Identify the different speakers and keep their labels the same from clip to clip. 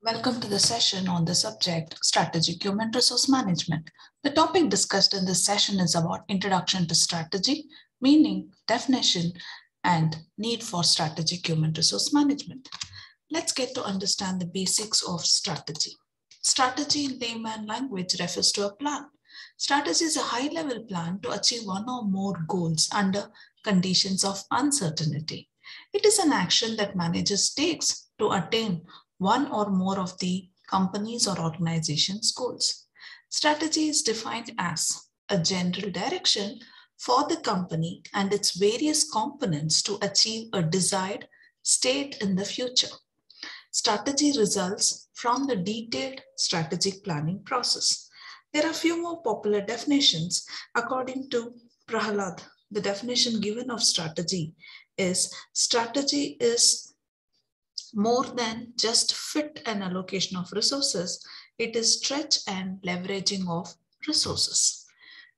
Speaker 1: Welcome to the session on the subject Strategic Human Resource Management. The topic discussed in this session is about Introduction to Strategy, meaning, definition, and need for strategic human resource management. Let's get to understand the basics of strategy. Strategy in layman language refers to a plan. Strategy is a high-level plan to achieve one or more goals under conditions of uncertainty. It is an action that managers takes to attain one or more of the company's or organization's goals. Strategy is defined as a general direction for the company and its various components to achieve a desired state in the future. Strategy results from the detailed strategic planning process. There are a few more popular definitions. According to Prahalad, the definition given of strategy is more than just fit and allocation of resources. It is stretch and leveraging of resources.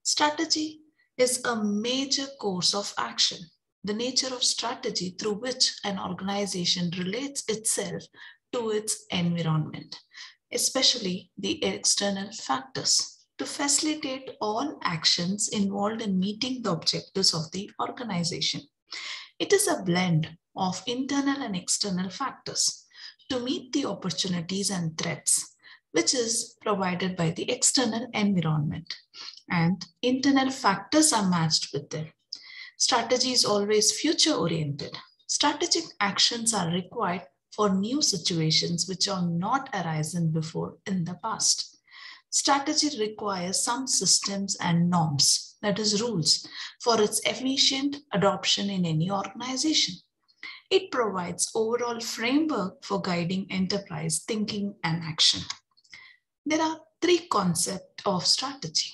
Speaker 1: Strategy is a major course of action. The nature of strategy through which an organization relates itself to its environment, especially the external factors, to facilitate all actions involved in meeting the objectives of the organization. It is a blend of internal and external factors to meet the opportunities and threats, which is provided by the external environment, and internal factors are matched with them. Strategy is always future-oriented. Strategic actions are required for new situations which are not arisen before in the past. Strategy requires some systems and norms, that is rules, for its efficient adoption in any organization. It provides overall framework for guiding enterprise thinking and action. There are three concepts of strategy,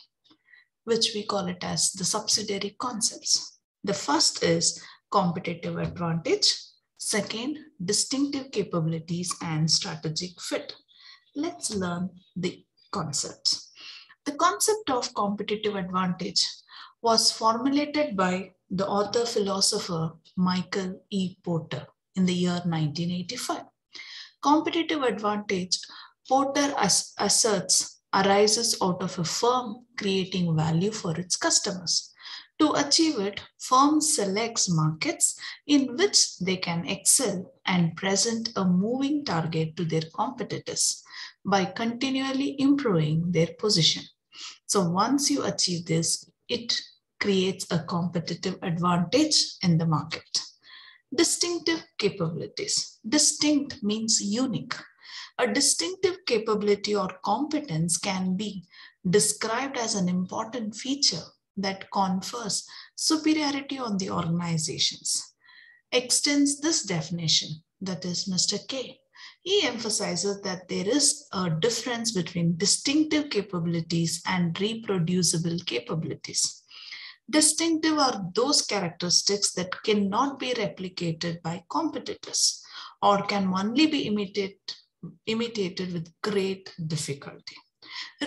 Speaker 1: which we call it as the subsidiary concepts. The first is competitive advantage. Second, distinctive capabilities and strategic fit. Let's learn the concepts. The concept of competitive advantage was formulated by the author-philosopher Michael E. Porter in the year 1985. Competitive advantage, Porter asserts, arises out of a firm creating value for its customers. To achieve it, firm selects markets in which they can excel and present a moving target to their competitors by continually improving their position. So once you achieve this, it creates a competitive advantage in the market. Distinctive capabilities. Distinct means unique. A distinctive capability or competence can be described as an important feature that confers superiority on the organizations. Extends this definition, that is Mr. K. He emphasizes that there is a difference between distinctive capabilities and reproducible capabilities. Distinctive are those characteristics that cannot be replicated by competitors or can only be imitated with great difficulty.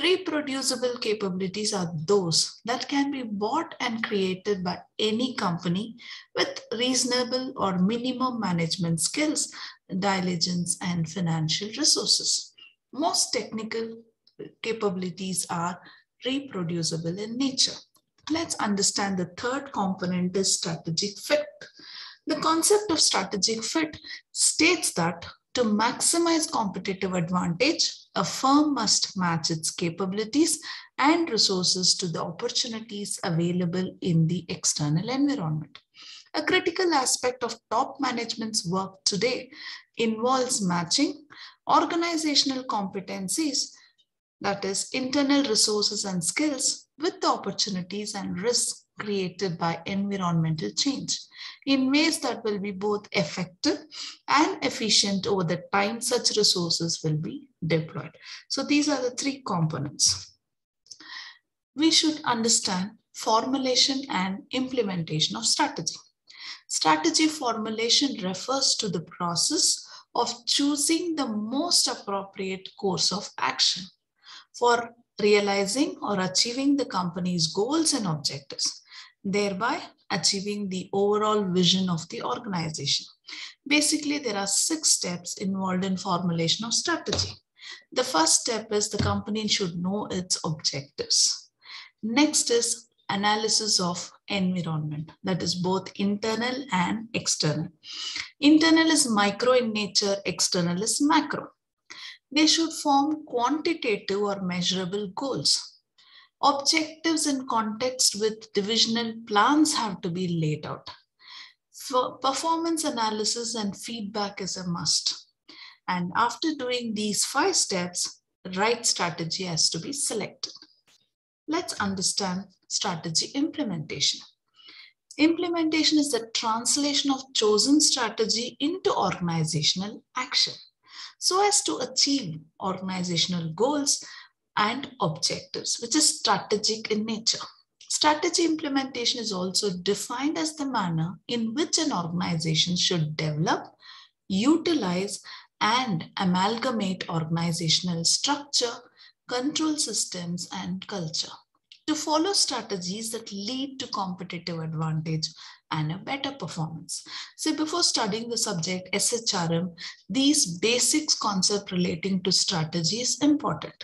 Speaker 1: Reproducible capabilities are those that can be bought and created by any company with reasonable or minimum management skills, diligence, and financial resources. Most technical capabilities are reproducible in nature. Let's understand the third component is strategic fit. The concept of strategic fit states that to maximize competitive advantage, a firm must match its capabilities and resources to the opportunities available in the external environment. A critical aspect of top management's work today involves matching organizational competencies, that is, internal resources and skills, with the opportunities and risks created by environmental change in ways that will be both effective and efficient over the time such resources will be deployed. So these are the three components. We should understand formulation and implementation of strategy. Strategy formulation refers to the process of choosing the most appropriate course of action for realizing or achieving the company's goals and objectives, thereby achieving the overall vision of the organization. Basically, there are 6 steps involved in formulation of strategy. The first step is the company should know its objectives. Next is analysis of environment, that is both internal and external. Internal is micro in nature, external is macro. They should form quantitative or measurable goals. Objectives in context with divisional plans have to be laid out. For performance analysis and feedback is a must. And after doing these 5 steps, the right strategy has to be selected. Let's understand strategy implementation. Implementation is the translation of chosen strategy into organizational action so as to achieve organizational goals and objectives, which is strategic in nature. Strategy implementation is also defined as the manner in which an organization should develop, utilize, and amalgamate organizational structure, control systems, and culture to follow strategies that lead to competitive advantage and a better performance. So before studying the subject SHRM, these basics concept relating to strategy is important.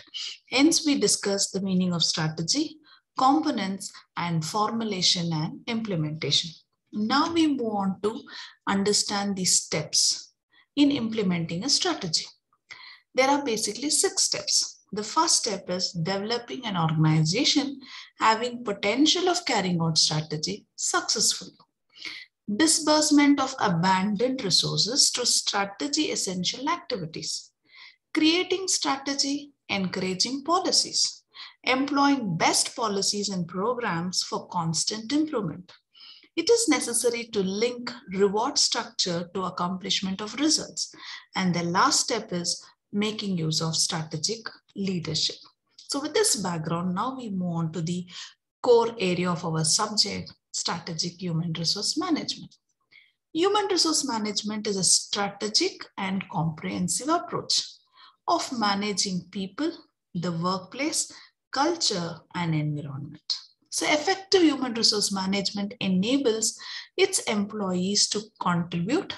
Speaker 1: Hence, we discuss the meaning of strategy, components, and formulation and implementation. Now we move on to understand the steps in implementing a strategy. There are basically 6 steps. The first step is developing an organization having potential of carrying out strategy successfully. Disbursement of abundant resources to strategy essential activities. Creating strategy, encouraging policies. Employing best policies and programs for constant improvement. It is necessary to link reward structure to accomplishment of results. And the last step is making use of strategic leadership. So with this background, now we move on to the core area of our subject, strategic human resource management. Human resource management is a strategic and comprehensive approach of managing people, the workplace, culture, and environment. So effective human resource management enables its employees to contribute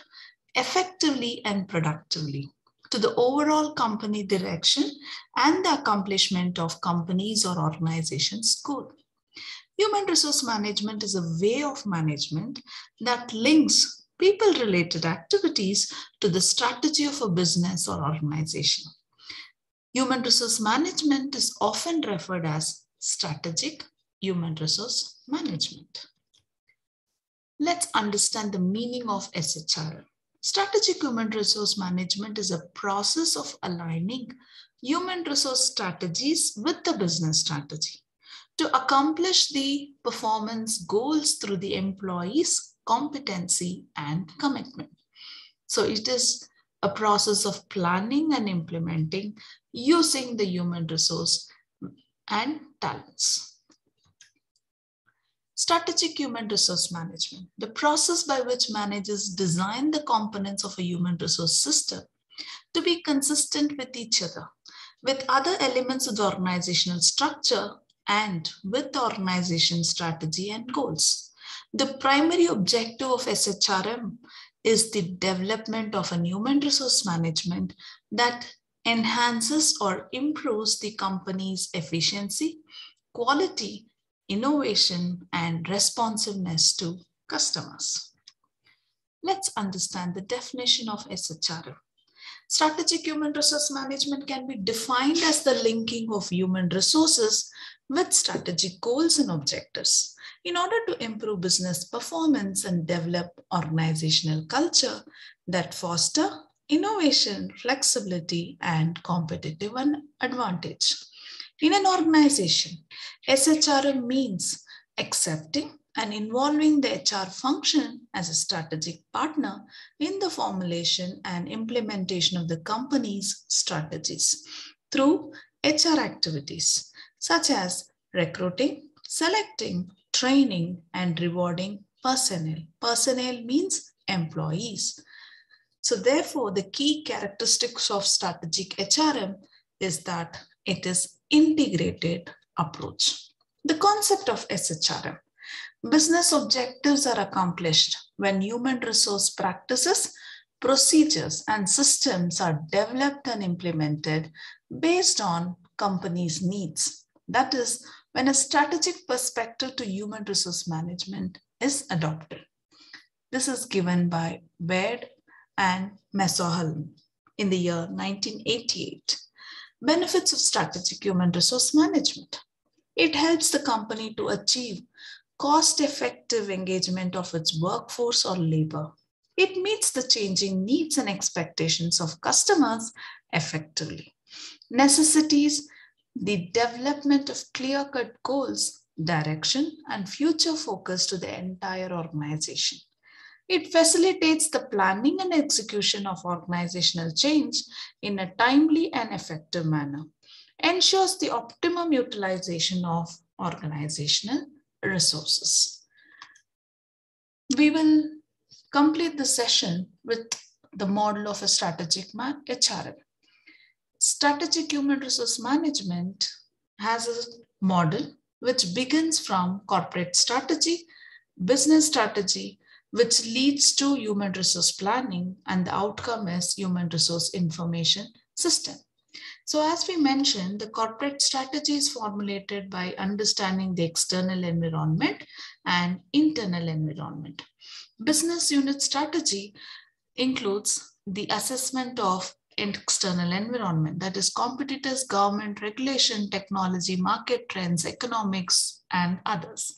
Speaker 1: effectively and productively to the overall company direction and the accomplishment of companies or organizations' goal. Human resource management is a way of management that links people-related activities to the strategy of a business or organization. Human resource management is often referred as strategic human resource management. Let's understand the meaning of SHRM. Strategic human resource management is a process of aligning human resource strategies with the business strategy to accomplish the performance goals through the employees' competency and commitment. So it is a process of planning and implementing using the human resource and talents. Strategic human resource management, the process by which managers design the components of a human resource system to be consistent with each other, with other elements of the organizational structure, and with the organization strategy and goals. The primary objective of SHRM is the development of a human resource management that enhances or improves the company's efficiency, quality, innovation, and responsiveness to customers. Let's understand the definition of SHRM. Strategic human resource management can be defined as the linking of human resources with strategic goals and objectives in order to improve business performance and develop organizational culture that foster innovation, flexibility, and competitive advantage. In an organization, SHRM means accepting and involving the HR function as a strategic partner in the formulation and implementation of the company's strategies through HR activities such as recruiting, selecting, training, and rewarding personnel. Personnel means employees. So therefore, the key characteristics of strategic HRM is that it is integrated approach. The concept of SHRM. Business objectives are accomplished when human resource practices, procedures, and systems are developed and implemented based on companies' needs. That is, when a strategic perspective to human resource management is adopted. This is given by Baird and Messerholm in the year 1988. Benefits of strategic human resource management. It helps the company to achieve cost-effective engagement of its workforce or labor. It meets the changing needs and expectations of customers effectively. Necessities, the development of clear-cut goals, direction, and future focus to the entire organization. It facilitates the planning and execution of organizational change in a timely and effective manner, ensures the optimum utilization of organizational resources. We will complete the session with the model of a strategic HRM. Strategic human resource management has a model which begins from corporate strategy, business strategy, which leads to human resource planning, and the outcome is human resource information system. So as we mentioned, the corporate strategy is formulated by understanding the external environment and internal environment. Business unit strategy includes the assessment of external environment, that is competitors, government, regulation, technology, market trends, economics, and others.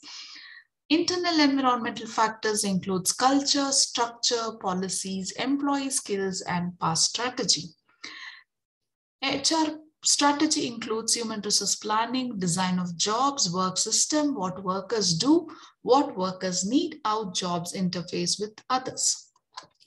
Speaker 1: Internal environmental factors includes culture, structure, policies, employee skills, and past strategy. HR strategy includes human resource planning, design of jobs, work system, what workers do, what workers need, how jobs interface with others.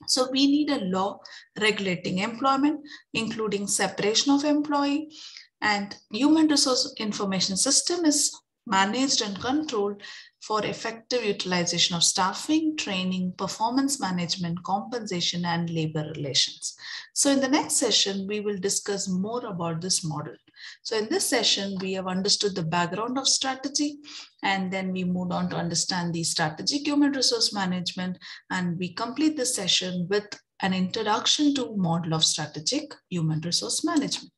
Speaker 1: So we need a law regulating employment, including separation of employee, and human resource information system is managed and controlled for effective utilization of staffing, training, performance management, compensation, and labor relations. So in the next session, we will discuss more about this model. So in this session, we have understood the background of strategy, and then we moved on to understand the strategic human resource management, and we complete this session with an introduction to model of strategic human resource management.